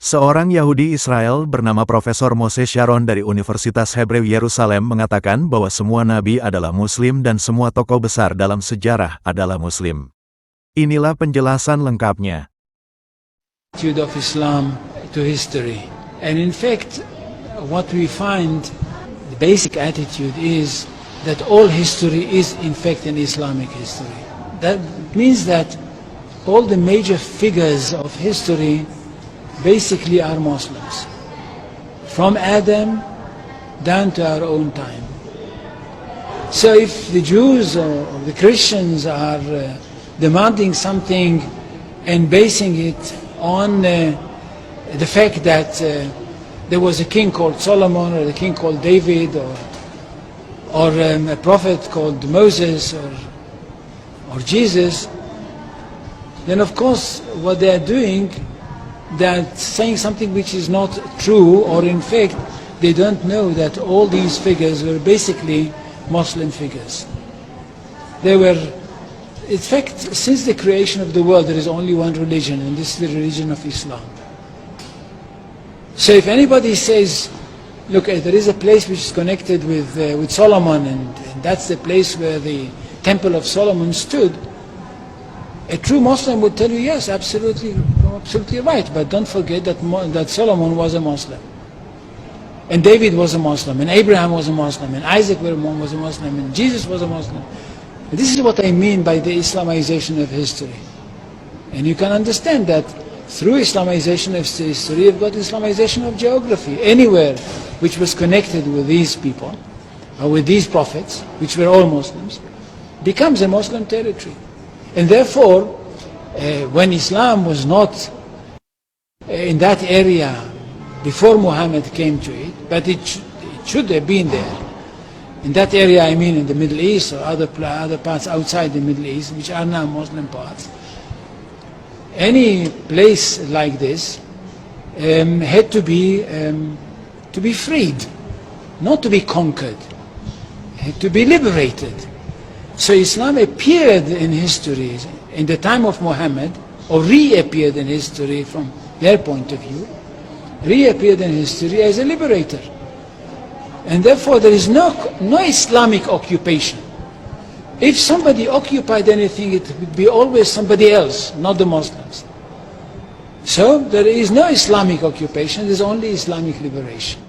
Seorang Yahudi Israel bernama Profesor Moshe Sharon dari Universitas Hebrew Yerusalem mengatakan bahwa semua nabi adalah Muslim dan semua tokoh besar dalam sejarah adalah Muslim. Inilah penjelasan lengkapnya. Attitude of Islam to history, and in fact, what we find, the basic attitude is that all history is in fact an Islamic history. That means that all the major figures of history basically are Muslims, from Adam down to our own time. So if the Jews or the Christians are demanding something and basing it on the fact that there was a king called Solomon or a king called David or a prophet called Moses or Jesus, then of course what they are doing, that saying something which is not true, or in fact they don't know that all these figures were basically Muslim figures. They were, in fact, since the creation of the world there is only one religion, and this is the religion of Islam. So if anybody says, look, there is a place which is connected with Solomon, and that's the place where the Temple of Solomon stood, a true Muslim would tell you, yes, absolutely right, but don't forget that Solomon was a Muslim, and David was a Muslim, and Abraham was a Muslim, and Isaac was a Muslim, and Jesus was a Muslim. And this is what I mean by the Islamization of history. And you can understand that through Islamization of history, you've got Islamization of geography. Anywhere which was connected with these people, or with these prophets, which were all Muslims, becomes a Muslim territory. And therefore, when Islam was not in that area before Muhammad came to it, but it should have been there. In that area, I mean in the Middle East or other parts outside the Middle East, which are now Muslim parts. Any place like this had to be freed, not to be conquered, had to be liberated. So Islam appeared in history in the time of Muhammad, or reappeared in history from their point of view, reappeared in history as a liberator. And therefore there is no Islamic occupation. If somebody occupied anything, it would be always somebody else, not the Muslims. So there is no Islamic occupation, there is only Islamic liberation.